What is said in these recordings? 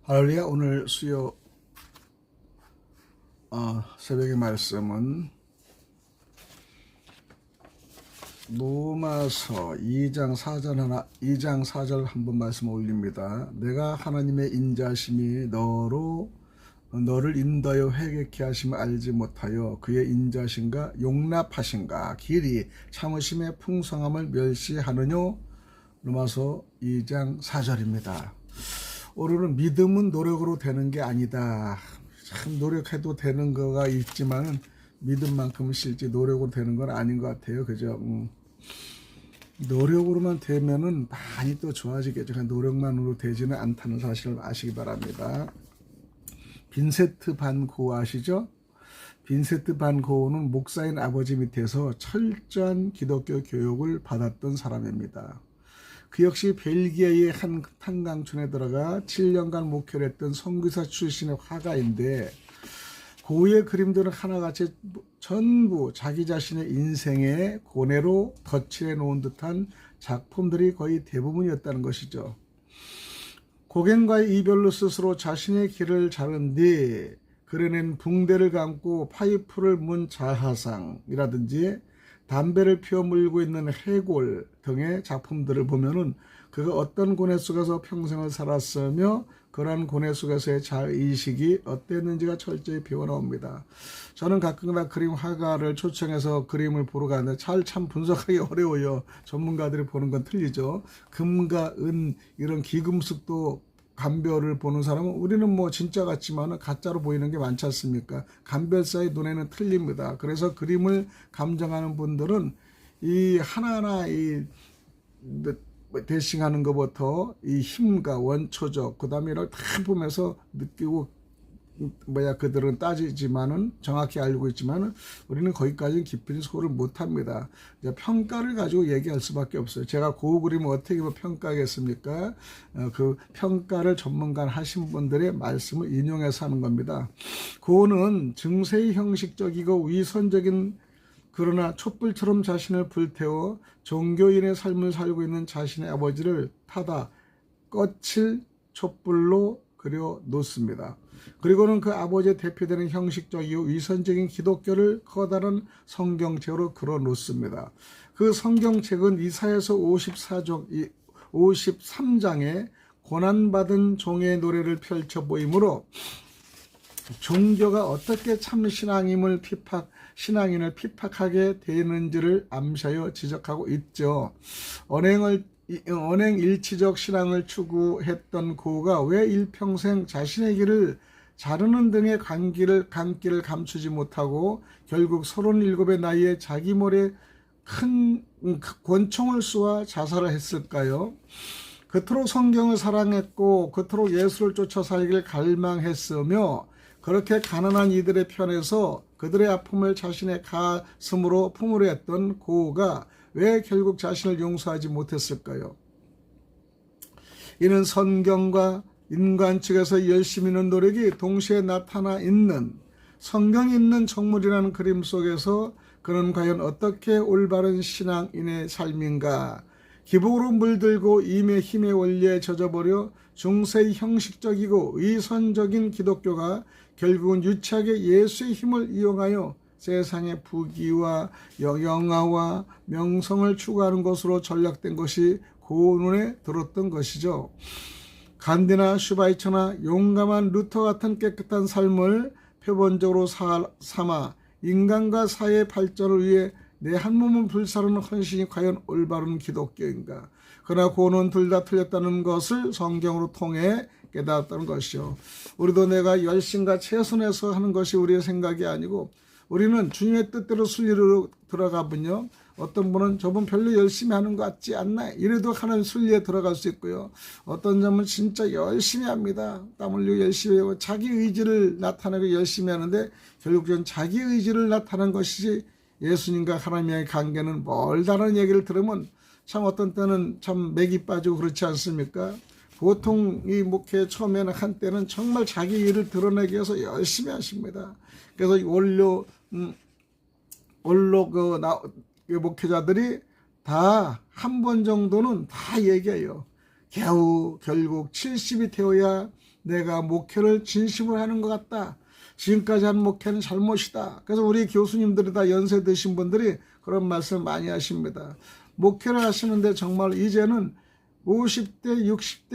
할렐루야. 오늘 수요 새벽의 말씀은 로마서 2장 4절 한번 말씀 올립니다. 내가 하나님의 인자심이 너를 인도하여 회개케 하심을 알지 못하여 그의 인자심과 용납하심과 길이 참으심의 풍성함을 멸시하느뇨. 로마서 2장 4절입니다. 오늘은 믿음은 노력으로 되는 게 아니다. 참 노력해도 되는 거가 있지만 믿음만큼은 실제 노력으로 되는 건 아닌 것 같아요. 그죠? 노력으로만 되면은 많이 또 좋아지겠죠. 노력만으로 되지는 않다는 사실을 아시기 바랍니다. 빈세트 반 고흐 아시죠? 빈세트 반 고흐는 목사인 아버지 밑에서 철저한 기독교 교육을 받았던 사람입니다. 그 역시 벨기에의 한 탄광촌에 들어가 7년간 목회를 했던 선교사 출신의 화가인데, 고흐의 그림들은 하나같이 전부 자기 자신의 인생의 고뇌로 덧칠해 놓은 듯한 작품들이 거의 대부분이었다는 것이죠. 고갱과의 이별로 스스로 자신의 길을 자른 뒤 그려낸 붕대를 감고 파이프를 문 자화상이라든지 담배를 피워 물고 있는 해골 등의 작품들을 보면은 그가 어떤 고뇌 속에서 평생을 살았으며 그러한 고뇌 속에서의 자의식이 어땠는지가 철저히 배워나옵니다. 저는 가끔가다 그림 화가를 초청해서 그림을 보러 가는데 참 분석하기 어려워요. 전문가들이 보는 건 틀리죠. 금과 은 이런 기금속도 감별을 보는 사람은 우리는 뭐 진짜 같지만 가짜로 보이는 게 많지 않습니까? 감별사의 눈에는 틀립니다. 그래서 그림을 감정하는 분들은 이 하나하나 이 대칭하는 것부터 이 힘과 원초적 그 다음에 이걸 다 보면서 느끼고 그들은 따지지만은 정확히 알고 있지만은 우리는 거기까지는 깊이 소를 못합니다. 평가를 가지고 얘기할 수밖에 없어요. 제가 고흐 그림을 어떻게 평가하겠습니까? 그 평가를 전문가 하신 분들의 말씀을 인용해서 하는 겁니다. 고흐는 증세의 형식적이고 위선적인 그러나 촛불처럼 자신을 불태워 종교인의 삶을 살고 있는 자신의 아버지를 타다 거칠 촛불로 그려 놓습니다. 그리고는 그 아버지의 대표되는 형식적이고 위선적인 기독교를 커다란 성경책으로 그려 놓습니다. 그 성경책은 이사야서 53장에 고난받은 종의 노래를 펼쳐 보이므로 종교가 어떻게 참 신앙인을 피팍하게 되는지를 암시하여 지적하고 있죠. 언행 일치적 신앙을 추구했던 고흐가 왜 일평생 자신의 길을 자르는 등의 강기를 감추지 못하고 결국 37의 나이에 자기 머리에 큰 권총을 쏘아 자살을 했을까요? 그토록 성경을 사랑했고 그토록 예수를 쫓아 살기를 갈망했으며 그렇게 가난한 이들의 편에서 그들의 아픔을 자신의 가슴으로 품으려 했던 고흐가 왜 결국 자신을 용서하지 못했을까요? 이는 성경과 인간 측에서 열심히 있는 노력이 동시에 나타나 있는 성경이 있는 정물이라는 그림 속에서 그는 과연 어떻게 올바른 신앙인의 삶인가? 기복으로 물들고 임의 힘의 원리에 젖어버려 중세의 형식적이고 위선적인 기독교가 결국은 유치하게 예수의 힘을 이용하여 세상의 부귀와 영화와 명성을 추구하는 것으로 전락된 것이 고흐 눈에 들었던 것이죠. 간디나 슈바이처나 용감한 루터 같은 깨끗한 삶을 표본적으로 삼아 인간과 사회의 발전을 위해 내 한 몸을 불사르는 헌신이 과연 올바른 기독교인가? 그러나 고흐는 둘 다 틀렸다는 것을 성경으로 통해 깨달았다는 것이요. 우리도 내가 열심과 최선에서 하는 것이 우리의 생각이 아니고 우리는 주님의 뜻대로 순리로 들어가면요. 어떤 분은 저분 별로 열심히 하는 것 같지 않나? 이래도 하나님 순리에 들어갈 수 있고요. 어떤 점은 진짜 열심히 합니다. 땀 흘리고 열심히 하고 자기 의지를 나타내고 열심히 하는데 결국은 자기 의지를 나타낸 것이지 예수님과 하나님의 관계는 멀다는 얘기를 들으면 참 어떤 때는 참 맥이 빠지고 그렇지 않습니까? 보통 이 목회 처음에는 한때는 정말 자기 일을 드러내기 위해서 열심히 하십니다. 그래서 원로 목회자들이 다 한 번 정도는 다 얘기해요. 겨우 결국 70이 되어야 내가 목회를 진심으로 하는 것 같다. 지금까지 한 목회는 잘못이다. 그래서 우리 교수님들이 다 연세 드신 분들이 그런 말씀 많이 하십니다. 목회를 하시는데 정말 이제는 50대,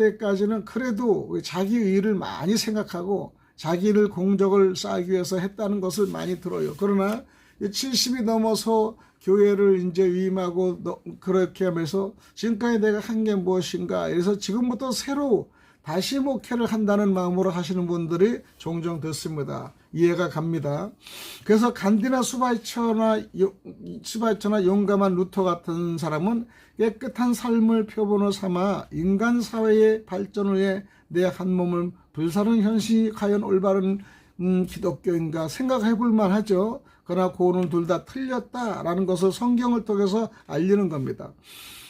60대까지는 그래도 자기 의를 많이 생각하고 자기를 공적을 쌓기 위해서 했다는 것을 많이 들어요. 그러나 70이 넘어서 교회를 이제 위임하고 그렇게 하면서 지금까지 내가 한 게 무엇인가. 그래서 지금부터 새로 다시 목회를 한다는 마음으로 하시는 분들이 종종 듣습니다. 이해가 갑니다. 그래서 간디나 수바이처나 용감한 루터 같은 사람은 깨끗한 삶을 표본으로 삼아 인간 사회의 발전을 위해 내 한 몸을 불사르는 현실이 과연 올바른 기독교인가 생각해 볼 만하죠. 그러나 고은은 둘 다 틀렸다라는 것을 성경을 통해서 알리는 겁니다.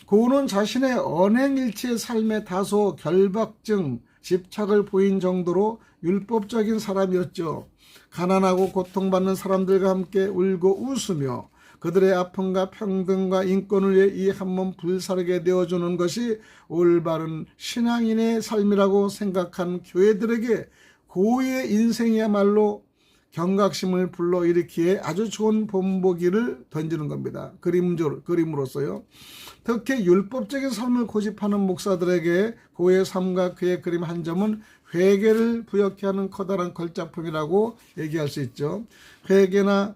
고은은 자신의 언행일치의 삶에 다소 결박증, 집착을 보인 정도로 율법적인 사람이었죠. 가난하고 고통받는 사람들과 함께 울고 웃으며 그들의 아픔과 평등과 인권을 위해 이 한 몸 불사르게 되어주는 것이 올바른 신앙인의 삶이라고 생각한 교회들에게 고의의 인생이야말로 경각심을 불러일으키에 아주 좋은 본보기를 던지는 겁니다. 그림으로써요. 특히 율법적인 삶을 고집하는 목사들에게 고의 삶과 그의 그림 한 점은 회개를 부역케 하는 커다란 걸작품이라고 얘기할 수 있죠. 회개나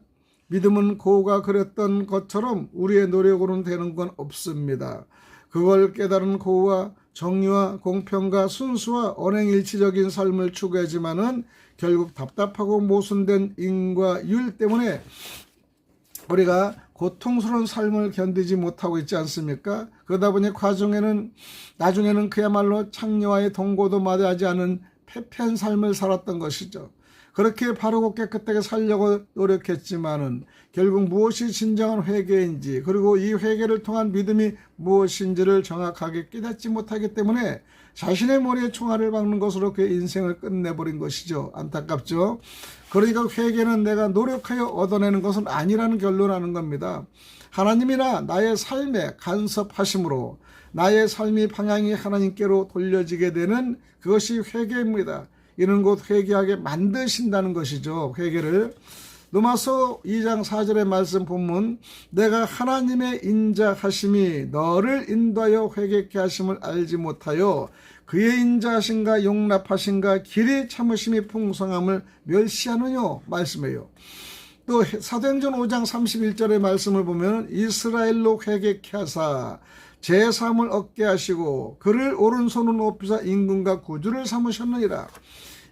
믿음은 고가 그랬던 것처럼 우리의 노력으로는 되는 건 없습니다. 그걸 깨달은 고와 정의와 공평과 순수와 언행일치적인 삶을 추구하지만은 결국 답답하고 모순된 인과 율 때문에 우리가 고통스러운 삶을 견디지 못하고 있지 않습니까? 그러다 보니 나중에는 그야말로 창녀와의 동거도 마다하지 않은 패폐한 삶을 살았던 것이죠. 그렇게 바르고 깨끗하게 살려고 노력했지만은 결국 무엇이 진정한 회개인지 그리고 이 회개를 통한 믿음이 무엇인지를 정확하게 깨닫지 못하기 때문에 자신의 머리에 총알을 박는 것으로 그의 인생을 끝내버린 것이죠. 안타깝죠. 그러니까 회개는 내가 노력하여 얻어내는 것은 아니라는 결론을 하는 겁니다. 하나님이나 나의 삶에 간섭하심으로 나의 삶의 방향이 하나님께로 돌려지게 되는 그것이 회개입니다. 이는 곧 회개하게 만드신다는 것이죠. 회개를. 로마서 2장 4절의 말씀 본문 내가 하나님의 인자하심이 너를 인도하여 회개케 하심을 알지 못하여 그의 인자하심과 용납하심과 길이 참으심이 풍성함을 멸시하느뇨 말씀해요. 또 사도행전 5장 31절의 말씀을 보면 이스라엘로 회개케 하사 제3을 얻게 하시고 그를 오른손으로 높이사 임금과 구주를 삼으셨느니라.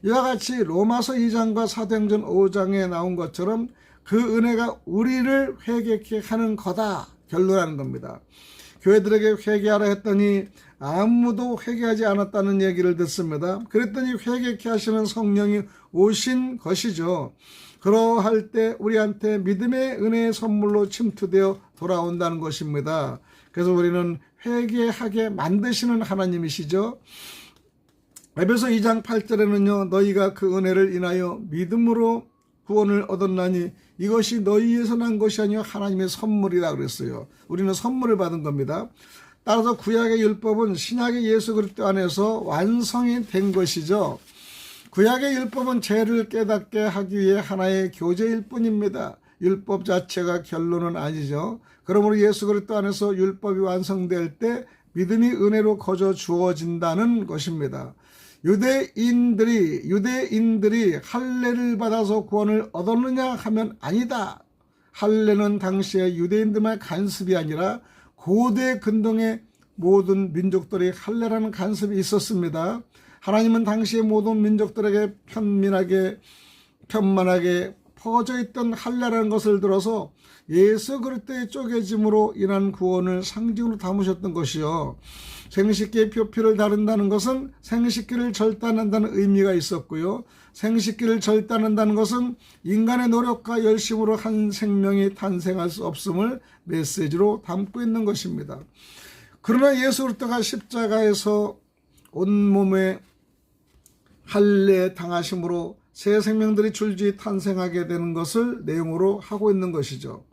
이와 같이 로마서 2장과 사도행전 5장에 나온 것처럼 그 은혜가 우리를 회개케 하는 거다 결론하는 겁니다. 교회들에게 회개하라 했더니 아무도 회개하지 않았다는 얘기를 듣습니다. 그랬더니 회개케 하시는 성령이 오신 것이죠. 그러할 때 우리한테 믿음의 은혜의 선물로 침투되어 돌아온다는 것입니다. 그래서 우리는 회개하게 만드시는 하나님이시죠. 에베소 2장 8절에는요. 너희가 그 은혜를 인하여 믿음으로 구원을 얻었나니 이것이 너희에서 난 것이 아니요 하나님의 선물이라 그랬어요. 우리는 선물을 받은 겁니다. 따라서 구약의 율법은 신약의 예수 그리스도 안에서 완성이 된 것이죠. 구약의 율법은 죄를 깨닫게 하기 위해 하나의 교제일 뿐입니다. 율법 자체가 결론은 아니죠. 그러므로 예수 그리스도 안에서 율법이 완성될 때 믿음이 은혜로 거저 주어진다는 것입니다. 유대인들이 할례를 받아서 구원을 얻었느냐 하면 아니다. 할례는 당시에 유대인들만의 간섭이 아니라 고대 근동의 모든 민족들이 할례라는 간섭이 있었습니다. 하나님은 당시의 모든 민족들에게 편만하게 퍼져 있던 할례라는 것을 들어서 예수 그리스도의 쪼개짐으로 인한 구원을 상징으로 담으셨던 것이요. 생식기의 표피를 다룬다는 것은 생식기를 절단한다는 의미가 있었고요. 생식기를 절단한다는 것은 인간의 노력과 열심으로 한 생명이 탄생할 수 없음을 메시지로 담고 있는 것입니다. 그러나 예수 그리스도가 십자가에서 온몸에 할례 당하심으로 새 생명들이 줄줄이 탄생하게 되는 것을 내용으로 하고 있는 것이죠.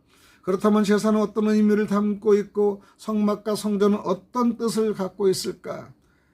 그렇다면 제사는 어떤 의미를 담고 있고 성막과 성전은 어떤 뜻을 갖고 있을까?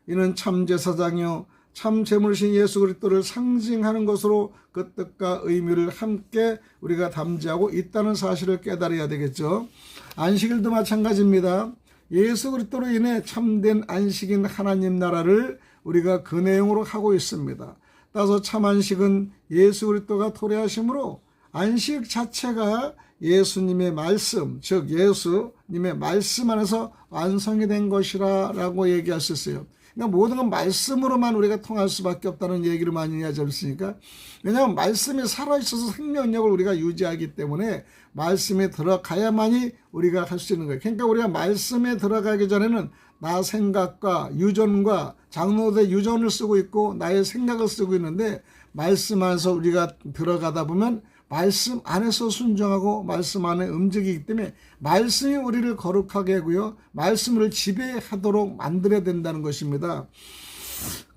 이는 참 제사장이요 참 제물신 예수 그리스도를 상징하는 것으로 그 뜻과 의미를 함께 우리가 담지하고 있다는 사실을 깨달아야 되겠죠. 안식일도 마찬가지입니다. 예수 그리스도로 인해 참된 안식인 하나님 나라를 우리가 그 내용으로 하고 있습니다. 따라서 참 안식은 예수 그리스도가 도래하심으로 안식 자체가 예수님의 말씀, 즉 예수님의 말씀 안에서 완성이 된 것이라고 얘기할 수 있어요. 그러니까 모든 건 말씀으로만 우리가 통할 수밖에 없다는 얘기를 많이 하지 않습니까? 왜냐하면 말씀이 살아있어서 생명력을 우리가 유지하기 때문에 말씀에 들어가야만이 우리가 할 수 있는 거예요. 그러니까 우리가 말씀에 들어가기 전에는 나 생각과 유전과 장로대 유전을 쓰고 있고 나의 생각을 쓰고 있는데 말씀 안에서 우리가 들어가다 보면 말씀 안에서 순종하고 말씀 안에 움직이기 때문에 말씀이 우리를 거룩하게 하고요. 말씀을 지배하도록 만들어야 된다는 것입니다.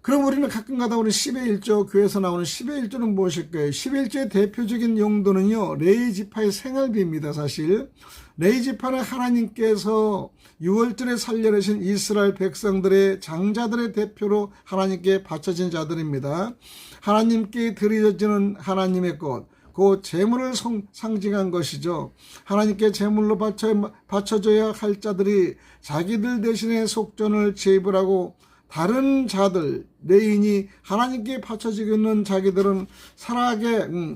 그럼 우리는 가끔가다 우리 10의 1조, 교회에서 나오는 10의 1조는 무엇일까요? 10의 1조의 대표적인 용도는요. 레위지파의 생활비입니다. 사실 레위지파는 하나님께서 6월절에 살려내신 이스라엘 백성들의 장자들의 대표로 하나님께 바쳐진 자들입니다. 하나님께 드려지는 하나님의 것, 그 재물을 상징한 것이죠. 하나님께 재물로 바쳐줘야 할 자들이 자기들 대신에 속전을 지불하고 다른 자들, 레인이 하나님께 바쳐지고 있는 자기들은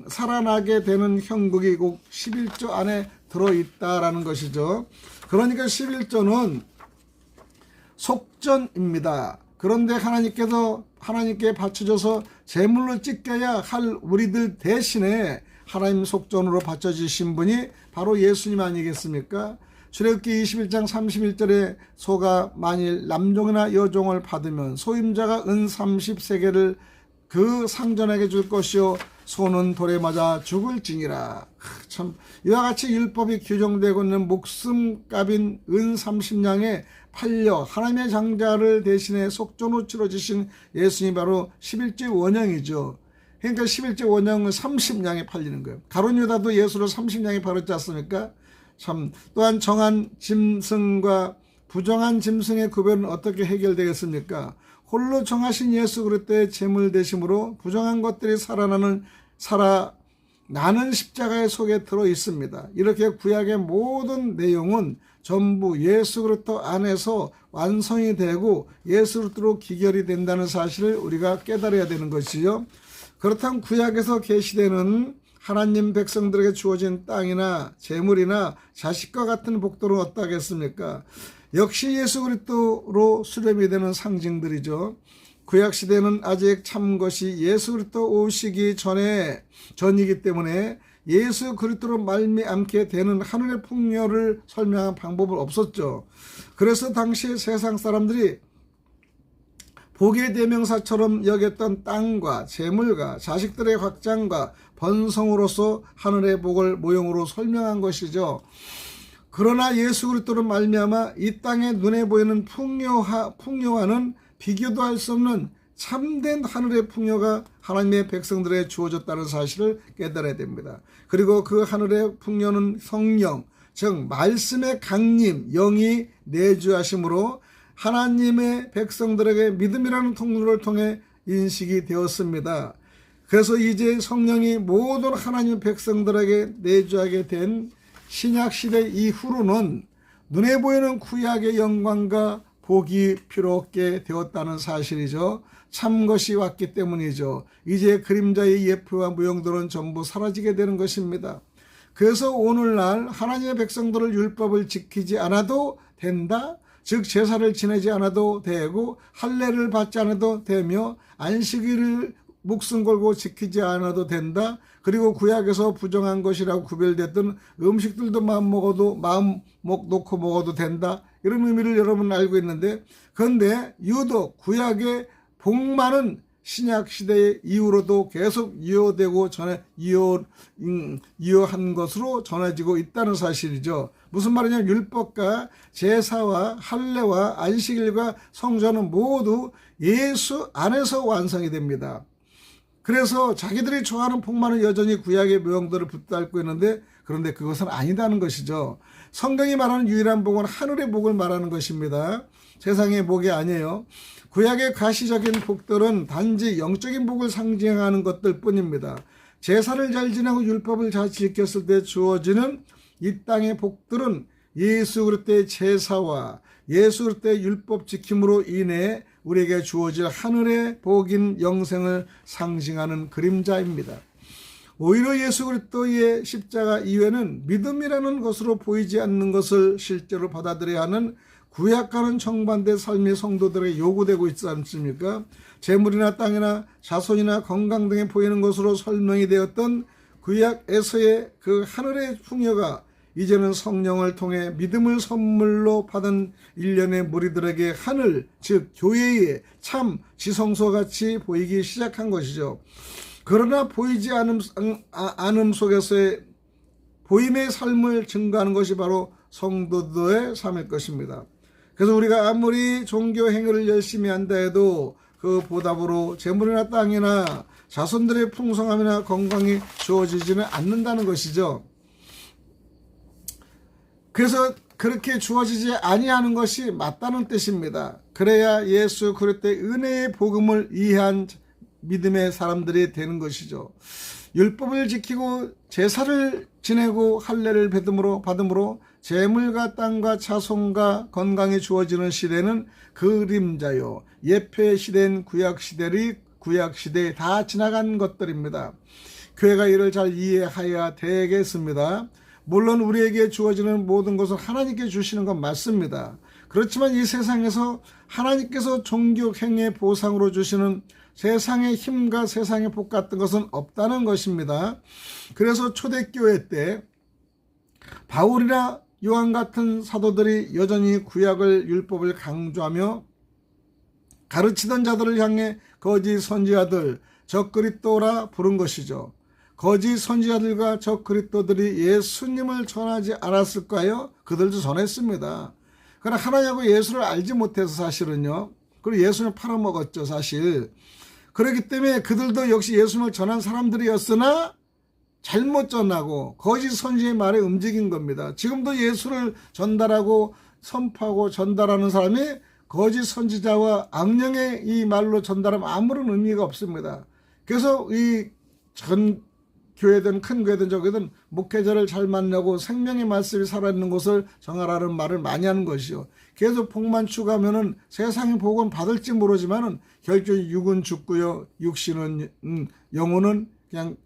살아나게 되는 형국이 꼭 11조 안에 들어있다라는 것이죠. 그러니까 11조는 속전입니다. 그런데 하나님께서 하나님께 바쳐져서 제물로 찢겨야 할 우리들 대신에 하나님 속전으로 바쳐지신 분이 바로 예수님 아니겠습니까? 출애굽기 21장 31절에 소가 만일 남종이나 여종을 받으면 소임자가 은 30세겔을 그 상전에게 줄 것이요 소는 돌에 맞아 죽을지니라. 참 이와 같이 율법이 규정되고 있는 목숨값인 은 30냥에 팔려 하나님의 장자를 대신해 속전으로 치러지신 예수님이 바로 11조 원형이죠. 그러니까 11조 원형은 30냥에 팔리는 거예요. 가룟 유다도 예수를 30냥에 팔았지 않습니까? 참 또한 정한 짐승과 부정한 짐승의 구별은 어떻게 해결되겠습니까? 홀로 정하신 예수 그리스도의 제물 되심으로 부정한 것들이 살아나는 십자가의 속에 들어 있습니다. 이렇게 구약의 모든 내용은 전부 예수 그리스도 안에서 완성이 되고 예수 그리스도로 기결이 된다는 사실을 우리가 깨달아야 되는 것이죠. 그렇다면 구약에서 계시되는 하나님 백성들에게 주어진 땅이나 재물이나 자식과 같은 복도는 어떠하겠습니까? 역시 예수 그리스도로 수렴이 되는 상징들이죠. 구약시대는 아직 참 것이 예수 그리스도 오시기 전이기 때문에 예수 그리스도로 말미암게 되는 하늘의 풍요를 설명한 방법은 없었죠. 그래서 당시 세상 사람들이 복의 대명사처럼 여겼던 땅과 재물과 자식들의 확장과 번성으로서 하늘의 복을 모형으로 설명한 것이죠. 그러나 예수 그리스도로 말미암아 이 땅에 눈에 보이는 풍요와는 비교도 할 수 없는 참된 하늘의 풍요가 하나님의 백성들에게 주어졌다는 사실을 깨달아야 됩니다. 그리고 그 하늘의 풍요는 성령, 즉 말씀의 강림, 영이 내주하심으로 하나님의 백성들에게 믿음이라는 통로를 통해 인식이 되었습니다. 그래서 이제 성령이 모든 하나님의 백성들에게 내주하게 된 신약시대 이후로는 눈에 보이는 구약의 영광과 복이 필요 없게 되었다는 사실이죠. 참 것이 왔기 때문이죠. 이제 그림자의 예표와 무용들은 전부 사라지게 되는 것입니다. 그래서 오늘날 하나님의 백성들을 율법을 지키지 않아도 된다. 즉 제사를 지내지 않아도 되고 할례를 받지 않아도 되며 안식일을 목숨 걸고 지키지 않아도 된다. 그리고 구약에서 부정한 것이라고 구별됐던 음식들도 마음 놓고 먹어도 된다. 이런 의미를 여러분 알고 있는데, 그런데 유독 구약의 복만은 신약시대 이후로도 계속 이어되고 이어한 것으로 전해지고 있다는 사실이죠. 무슨 말이냐면 율법과 제사와 할례와 안식일과 성전은 모두 예수 안에서 완성이 됩니다. 그래서 자기들이 좋아하는 복만은 여전히 구약의 묘형들을 붙들고 있는데, 그런데 그것은 아니다는 것이죠. 성경이 말하는 유일한 복은 하늘의 복을 말하는 것입니다. 세상의 복이 아니에요. 구약의 가시적인 복들은 단지 영적인 복을 상징하는 것들 뿐입니다. 제사를 잘 지내고 율법을 잘 지켰을 때 주어지는 이 땅의 복들은 예수 그리스도의 제사와 예수 그리스도의 율법 지킴으로 인해 우리에게 주어질 하늘의 복인 영생을 상징하는 그림자입니다. 오히려 예수 그리스도의 십자가 이외에는 믿음이라는 것으로 보이지 않는 것을 실제로 받아들여야 하는 구약과는 정반대 삶이 성도들에게 요구되고 있지 않습니까? 재물이나 땅이나 자손이나 건강 등에 보이는 것으로 설명이 되었던 구약에서의 그 하늘의 풍요가 이제는 성령을 통해 믿음을 선물로 받은 일련의 무리들에게 하늘, 즉 교회의 참 지성소같이 보이기 시작한 것이죠. 그러나 보이지 않음 속에서의 보임의 삶을 증거하는 것이 바로 성도들의 삶일 것입니다. 그래서 우리가 아무리 종교 행위를 열심히 한다 해도 그 보답으로 재물이나 땅이나 자손들의 풍성함이나 건강이 주어지지는 않는다는 것이죠. 그래서 그렇게 주어지지 아니하는 것이 맞다는 뜻입니다. 그래야 예수 그리스도의 은혜의 복음을 이해한 믿음의 사람들이 되는 것이죠. 율법을 지키고 제사를 지내고 할례를 받음으로 재물과 땅과 자손과 건강이 주어지는 시대는 그림자요. 예표의 시대인 구약시대에 다 지나간 것들입니다. 교회가 이를 잘 이해해야 되겠습니다. 물론 우리에게 주어지는 모든 것을 하나님께 주시는 건 맞습니다. 그렇지만 이 세상에서 하나님께서 종교 행위의 보상으로 주시는 세상의 힘과 세상의 복 같은 것은 없다는 것입니다. 그래서 초대교회 때 바울이나 요한 같은 사도들이 여전히 구약을 율법을 강조하며 가르치던 자들을 향해 거짓 선지자들, 적그리스도라 부른 것이죠. 거짓 선지자들과 적그리스도들이 예수님을 전하지 않았을까요? 그들도 전했습니다. 그러나 하나님하고 예수를 알지 못해서 사실은요. 그리고 예수를 팔아먹었죠, 사실. 그렇기 때문에 그들도 역시 예수님을 전한 사람들이었으나 잘못 전하고 거짓 선지자의 말에 움직인 겁니다. 지금도 예수를 전달하고 선포하고 전달하는 사람이 거짓 선지자와 악령의 이 말로 전달하면 아무런 의미가 없습니다. 그래서 이 전 교회든 큰 교회든 저교회든 목회자를 잘 만나고 생명의 말씀이 살아있는 곳을 정하라는 말을 많이 하는 것이요. 계속 복만 추구하면은 세상의 복은 받을지 모르지만은 결국에 육은 죽고요, 육신은 영혼은 그냥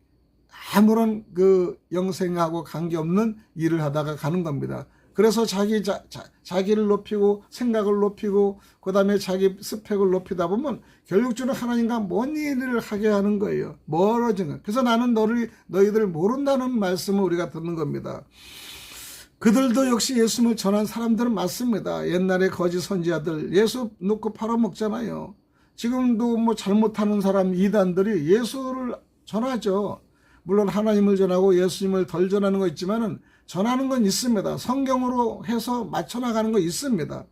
아무런 그 영생하고 관계없는 일을 하다가 가는 겁니다. 그래서 자기를 높이고 생각을 높이고 그 다음에 자기 스펙을 높이다 보면 결국적으로 하나님과 먼 일을 하게 하는 거예요. 멀어진 거예요. 그래서 나는 너희들 모른다는 말씀을 우리가 듣는 겁니다. 그들도 역시 예수님을 전한 사람들은 맞습니다. 옛날에 거짓 선지자들 예수 놓고 팔아먹잖아요. 지금도 뭐 잘못하는 사람 이단들이 예수를 전하죠. 물론 하나님을 전하고 예수님을 덜 전하는 거 있지만은 전하는 건 있습니다. 성경으로 해서 맞춰나가는 거 있습니다.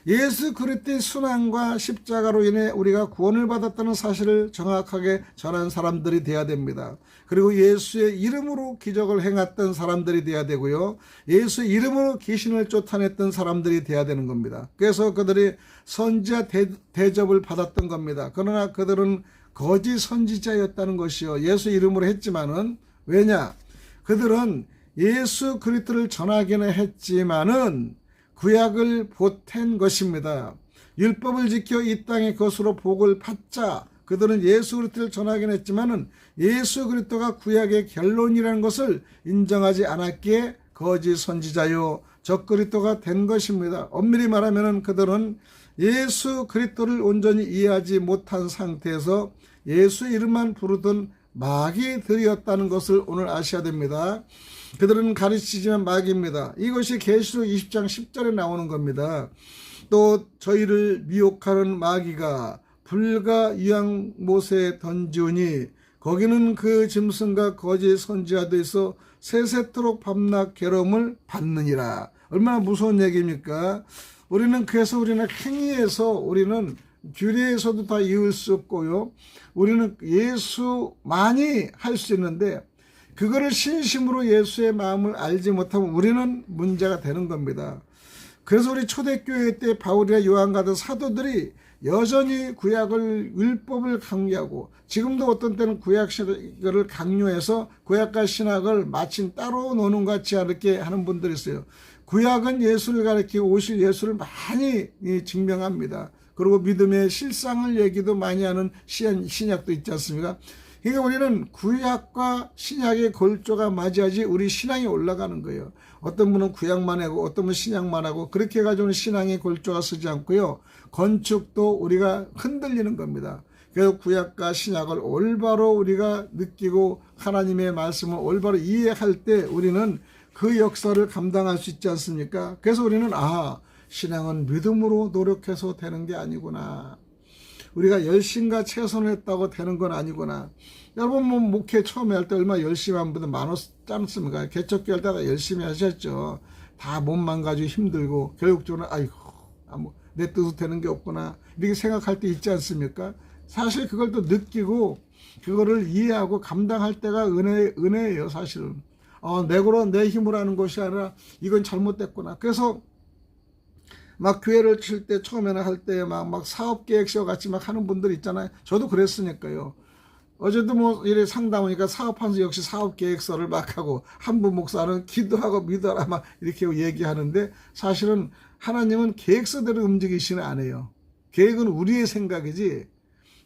예수 그리스도의 순환과 십자가로 인해 우리가 구원을 받았다는 사실을 정확하게 전한 사람들이 돼야 됩니다. 그리고 예수의 이름으로 기적을 행했던 사람들이 돼야 되고요. 예수의 이름으로 귀신을 쫓아냈던 사람들이 돼야 되는 겁니다. 그래서 그들이 선지자 대접을 받았던 겁니다. 그러나 그들은 거짓 선지자였다는 것이요. 예수 이름으로 했지만은 왜냐? 그들은 예수 그리스도를 전하기는 했지만은 구약을 보탠 것입니다. 율법을 지켜 이 땅의 것으로 복을 받자 그들은 예수 그리스도를 전하긴 했지만은 예수 그리스도가 구약의 결론이라는 것을 인정하지 않았기에 거짓 선지자요 적그리스도가 된 것입니다. 엄밀히 말하면 그들은 예수 그리스도를 온전히 이해하지 못한 상태에서 예수 이름만 부르던 마귀들이었다는 것을 오늘 아셔야 됩니다. 그들은 가르치지만 마귀입니다. 이것이 계시록 20장 10절에 나오는 겁니다. 또 저희를 미혹하는 마귀가 불과 유황못에 던지오니 거기는 그 짐승과 거짓 선지자도 있어 세세토록 밤낮 괴로움을 받느니라. 얼마나 무서운 얘기입니까? 그래서 우리는 행위에서 우리는 규례에서도 다 이을 수 없고요. 우리는 예수만이 할 수 있는데 그거를 신심으로 예수의 마음을 알지 못하면 우리는 문제가 되는 겁니다. 그래서 우리 초대교회 때 바울이나 요한 같은 사도들이 여전히 구약을 율법을 강요하고 지금도 어떤 때는 구약 신학을 강요해서 구약과 신학을 마침 따로 노는 것 같지 않게 하는 분들이 있어요. 구약은 예수를 가리키고 오실 예수를 많이 증명합니다. 그리고 믿음의 실상을 얘기도 많이 하는 신약도 있지 않습니까? 그러니까 우리는 구약과 신약의 골조가 맞아야지 우리 신앙이 올라가는 거예요. 어떤 분은 구약만 하고 어떤 분은 신약만 하고 그렇게 해가지고는 신앙의 골조가 서지 않고요. 건축도 우리가 흔들리는 겁니다. 그래서 구약과 신약을 올바로 우리가 느끼고 하나님의 말씀을 올바로 이해할 때 우리는 그 역사를 감당할 수 있지 않습니까? 그래서 우리는 신앙은 믿음으로 노력해서 되는 게 아니구나. 우리가 열심과 최선을 했다고 되는 건 아니구나. 여러분 뭐 목회 처음에 할 때 얼마나 열심히 한 분들 많았지 않습니까? 개척기 할 때가 열심히 하셨죠. 다 몸 망가지고 힘들고 결국적으로 내 뜻으로 되는 게 없구나 이렇게 생각할 때 있지 않습니까? 사실 그걸 또 느끼고 그거를 이해하고 감당할 때가 은혜예요. 사실은 내 힘으로 하는 것이 아니라 이건 잘못됐구나. 그래서 막 교회를 칠 때 처음에는 할 때 막 사업계획서 같이 막 하는 분들 있잖아요. 저도 그랬으니까요. 어제도 뭐 이래 상담하니까 사업하면서 역시 사업계획서를 막 하고 한 분 목사는 기도하고 믿어라 막 이렇게 얘기하는데 사실은 하나님은 계획서대로 움직이시는 안 해요. 계획은 우리의 생각이지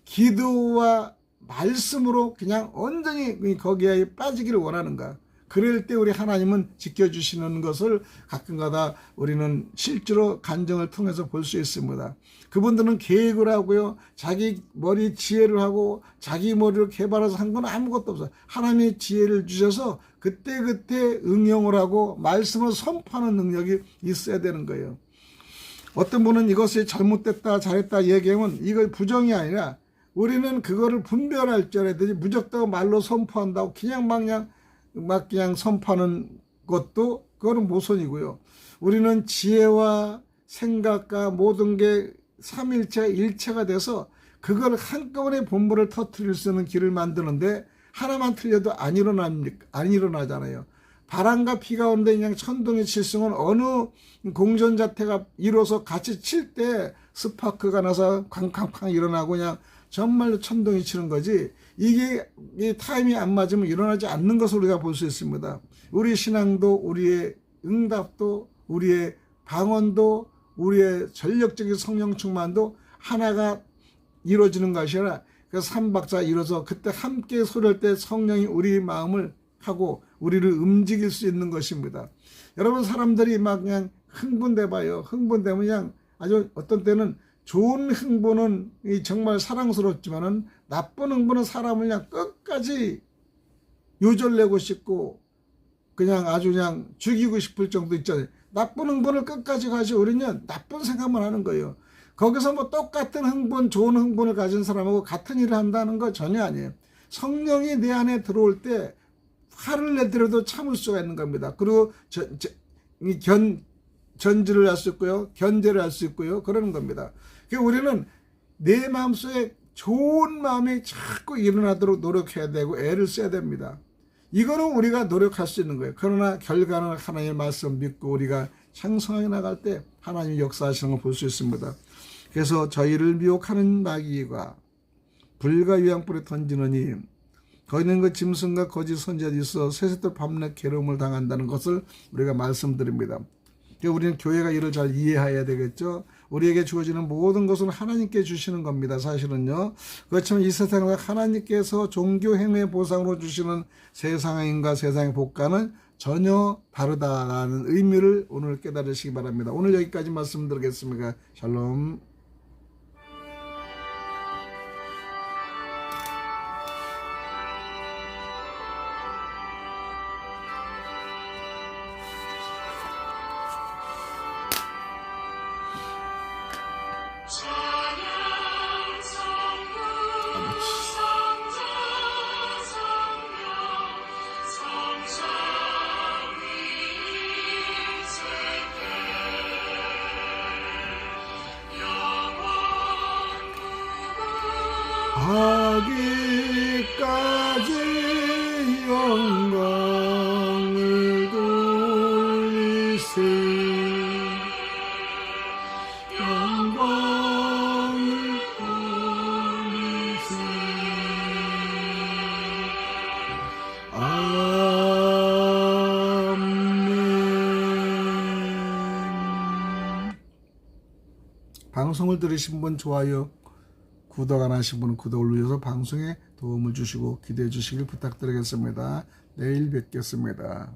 기도와 말씀으로 그냥 온전히 거기에 빠지기를 원하는가. 그럴 때 우리 하나님은 지켜주시는 것을 가끔가다 우리는 실제로 간증을 통해서 볼 수 있습니다. 그분들은 계획을 하고요. 자기 머리 지혜를 하고 자기 머리로 개발해서 한 건 아무것도 없어요. 하나님의 지혜를 주셔서 그때그때 응용을 하고 말씀을 선포하는 능력이 있어야 되는 거예요. 어떤 분은 이것이 잘못됐다 잘했다 얘기하면 이거 부정이 아니라 우리는 그거를 분별할 줄 알아야 되지 무적다고 말로 선포한다고 막 그냥 선포하는 것도 그거는 모순이고요. 우리는 지혜와 생각과 모든 게 삼일체가 일체가 돼서 그걸 한꺼번에 본부를 터뜨릴 수 있는 길을 만드는데 하나만 틀려도 안 일어나잖아요. 바람과 비가 오는데 그냥 천둥이 칠 수는 어느 공전자태가 이뤄서 같이 칠 때 스파크가 나서 쾅쾅쾅 일어나고 그냥 정말로 천둥이 치는 거지 이게 타임이 안 맞으면 일어나지 않는 것을 우리가 볼 수 있습니다. 우리 신앙도 우리의 응답도 우리의 방언도 우리의 전력적인 성령 충만도 하나가 이루어지는 것이 아니라 그 삼박자 이뤄서 그때 함께 소리할 때 성령이 우리 마음을 하고 우리를 움직일 수 있는 것입니다. 여러분 사람들이 막 그냥 흥분돼 봐요. 흥분되면 그냥 아주 어떤 때는 좋은 흥분은 정말 사랑스럽지만은 나쁜 흥분은 사람을 그냥 끝까지 요절내고 싶고 그냥 아주 그냥 죽이고 싶을 정도 있잖아요. 나쁜 흥분을 끝까지 가지고 우리는 나쁜 생각만 하는 거예요. 거기서 뭐 똑같은 흥분, 좋은 흥분을 가진 사람하고 같은 일을 한다는 거 전혀 아니에요. 성령이 내 안에 들어올 때 화를 내더라도 참을 수가 있는 겁니다. 그리고 전지를 할 수 있고요. 견제를 할 수 있고요. 그러는 겁니다. 그러니까 우리는 내 마음속에 좋은 마음이 자꾸 일어나도록 노력해야 되고 애를 써야 됩니다. 이거는 우리가 노력할 수 있는 거예요. 그러나 결과는 하나님의 말씀 믿고 우리가 창성하게 나갈 때 하나님이 역사하시는 걸 볼 수 있습니다. 그래서 저희를 미혹하는 마귀가 불과 유황불에 던지느니 거기는 그 짐승과 거짓 선지자들이 있어 세세토록 밤낮 괴로움을 당한다는 것을 우리가 말씀드립니다. 우리는 교회가 이를 잘 이해해야 되겠죠. 우리에게 주어지는 모든 것은 하나님께 주시는 겁니다. 사실은요. 그렇지만 이 세상에 하나님께서 종교 행위의 보상으로 주시는 세상인과 세상의 복과는 전혀 다르다라는 의미를 오늘 깨달으시기 바랍니다. 오늘 여기까지 말씀드리겠습니다. 샬롬. 영 하기까지 영광을 돌리세 영광을 돌리세 아멘. 방송을 들으신 분 좋아요, 구독 안 하신 분은 구독을 눌러서 방송에 도움을 주시고 기대해 주시길 부탁드리겠습니다. 내일 뵙겠습니다.